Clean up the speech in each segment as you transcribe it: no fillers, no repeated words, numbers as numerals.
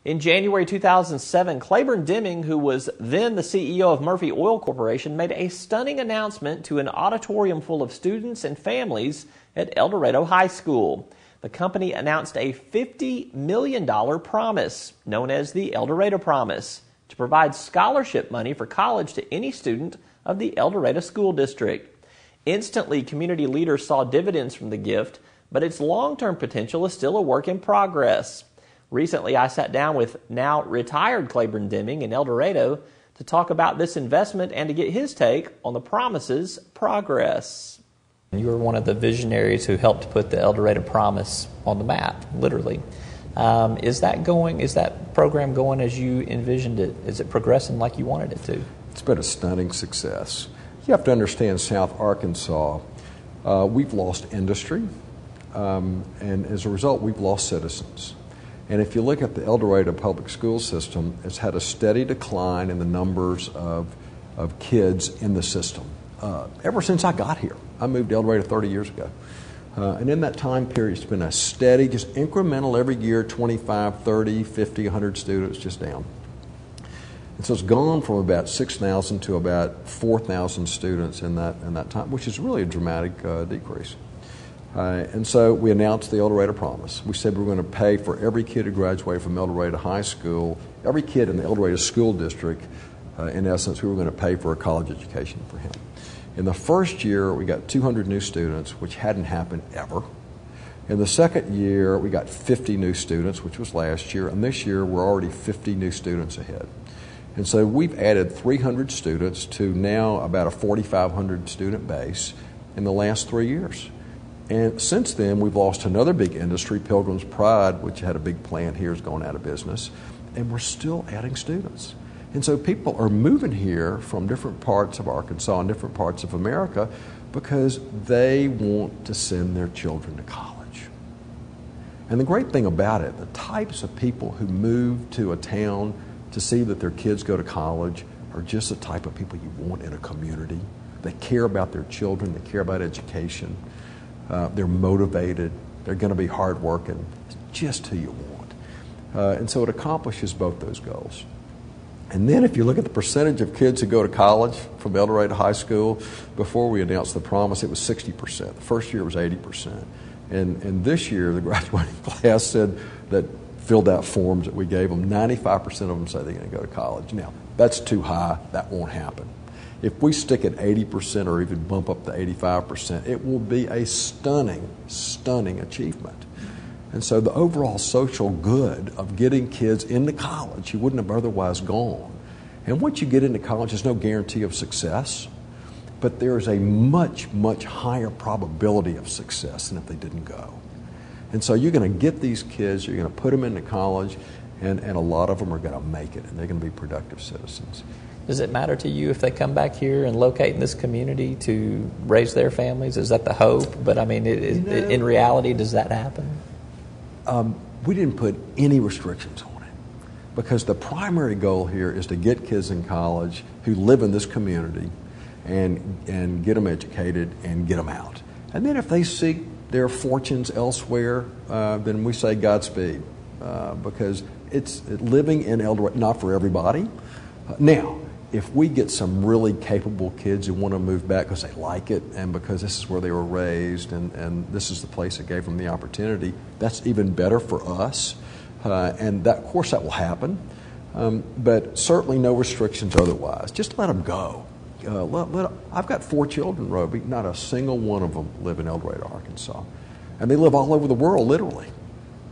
In January 2007, Claiborne Deming, who was then the CEO of Murphy Oil Corporation, made a stunning announcement to an auditorium full of students and families at El Dorado High School. The company announced a $50 million promise, known as the El Dorado Promise, to provide scholarship money for college to any student of the El Dorado School District. Instantly, community leaders saw dividends from the gift, but its long-term potential is still a work in progress. Recently, I sat down with now retired Claiborne Deming in El Dorado to talk about this investment and to get his take on the Promise's progress. You were one of the visionaries who helped put the El Dorado Promise on the map, literally. Is that program going as you envisioned it? Is it progressing like you wanted it to? It's been a stunning success. You have to understand South Arkansas, we've lost industry, and as a result, we've lost citizens. And if you look at the El Dorado public school system, it's had a steady decline in the numbers of kids in the system. Ever since I got here. I moved to El Dorado 30 years ago. And in that time period, it's been a steady, just incremental every year, 25, 30, 50, 100 students just down. And so it's gone from about 6,000 to about 4,000 students in that time, which is really a dramatic decrease. And so we announced the El Dorado Promise. We said we were going to pay for every kid who graduated from El Dorado High School, every kid in the El Dorado School District, in essence, we were going to pay for a college education for him. In the first year, we got 200 new students, which hadn't happened ever. In the second year, we got 50 new students, which was last year, and this year we're already 50 new students ahead. And so we've added 300 students to now about a 4,500 student base in the last 3 years. And since then, we've lost another big industry, Pilgrim's Pride, which had a big plant here, is going out of business, and we're still adding students. And so people are moving here from different parts of Arkansas and different parts of America because they want to send their children to college. And the great thing about it, the types of people who move to a town to see that their kids go to college are just the type of people you want in a community. They care about their children, they care about education. They're motivated. They're going to be hardworking. It's just who you want. And so it accomplishes both those goals. And then if you look at the percentage of kids who go to college from El Dorado High School, before we announced the promise, it was 60%. The first year was 80%. And this year, the graduating class said that filled out forms that we gave them, 95% of them say they're going to go to college. Now, that's too high. That won't happen. If we stick at 80% or even bump up to 85%, it will be a stunning, stunning achievement. And so the overall social good of getting kids into college who wouldn't have otherwise gone. And once you get into college, there's no guarantee of success, but there is a much, much higher probability of success than if they didn't go. And so you're going to get these kids, you're going to put them into college, and a lot of them are going to make it, and they're going to be productive citizens. Does it matter to you if they come back here and locate in this community to raise their families? Is that the hope? But I mean, in reality, does that happen? We didn't put any restrictions on it because the primary goal here is to get kids in college who live in this community and get them educated and get them out. And then if they seek their fortunes elsewhere, then we say Godspeed because it's living in El Dorado, not for everybody. Now, if we get some really capable kids who want to move back because they like it and because this is where they were raised and this is the place that gave them the opportunity, that's even better for us. And that, of course, that will happen. But certainly no restrictions otherwise. Just let them go. I've got 4 children, Roby. Not a single one of them live in El Dorado, Arkansas. And they live all over the world, literally.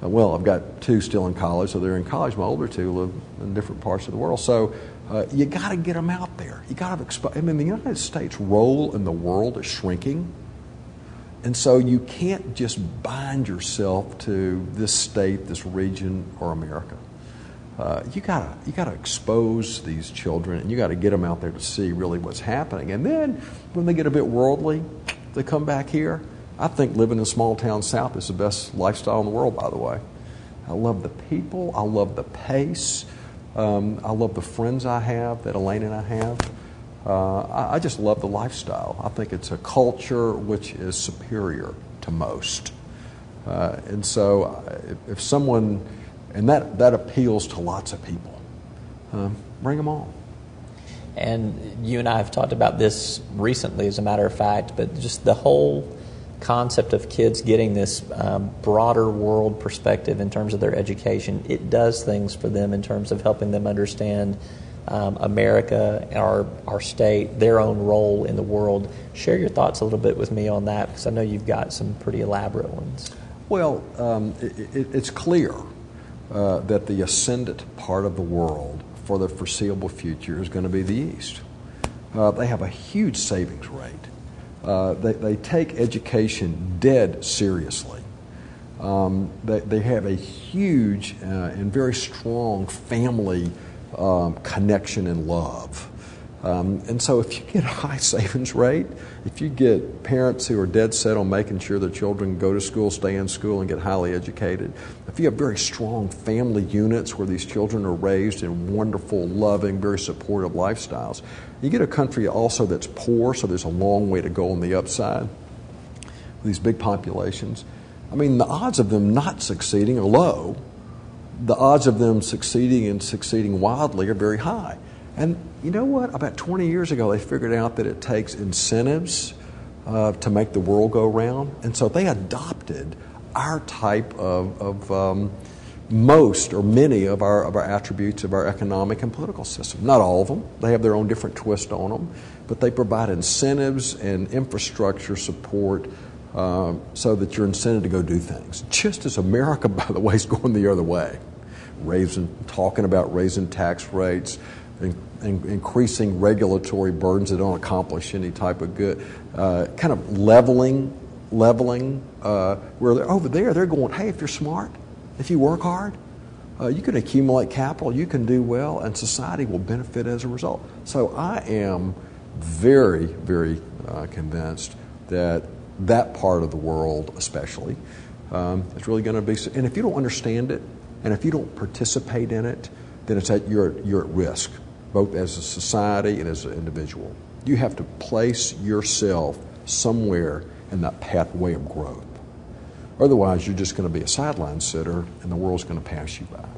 Well, I've got 2 still in college, so they're in college. My older 2 live in different parts of the world. So you got to get them out there. You got to expose. I mean, the United States' role in the world is shrinking, and so you can't just bind yourself to this state, this region, or America. You gotta expose these children, and you got to get them out there to see really what's happening. And then when they get a bit worldly, they come back here. I think living in small town South is the best lifestyle in the world, by the way. I love the people. I love the pace. I love the friends I have that Elaine and I have. I just love the lifestyle. I think it's a culture which is superior to most. And so if someone And that appeals to lots of people. Bring them on. And you and I have talked about this recently, as a matter of fact, but just the whole concept of kids getting this broader world perspective in terms of their education, it does things for them in terms of helping them understand America, our state, their own role in the world. Share your thoughts a little bit with me on that, because I know you've got some pretty elaborate ones. Well, it's clear that the ascendant part of the world for the foreseeable future is going to be the East. They have a huge savings rate. They take education dead seriously. They have a huge and very strong family connection and love. And so if you get a high savings rate, if you get parents who are dead set on making sure their children go to school, stay in school, and get highly educated, if you have very strong family units where these children are raised in wonderful, loving, very supportive lifestyles, you get a country also that's poor, so there's a long way to go on the upside. These big populations, I mean, the odds of them not succeeding are low. The odds of them succeeding and succeeding wildly are very high. And you know what? About 20 years ago, they figured out that it takes incentives to make the world go round. And so they adopted our type of most or many of our attributes of our economic and political system. Not all of them. They have their own different twist on them. But they provide incentives and infrastructure support so that you're incented to go do things. Just as America, by the way, is going the other way. Talking about raising tax rates, increasing regulatory burdens that don't accomplish any type of good, kind of leveling, where over there they're going, hey, if you're smart, if you work hard, you can accumulate capital, you can do well, and society will benefit as a result. So I am very, very convinced that that part of the world especially is really going to be, and if you don't understand it, and if you don't participate in it, then you're at risk, both as a society and as an individual. You have to place yourself somewhere in that pathway of growth. Otherwise, you're just going to be a sideline sitter, and the world's going to pass you by.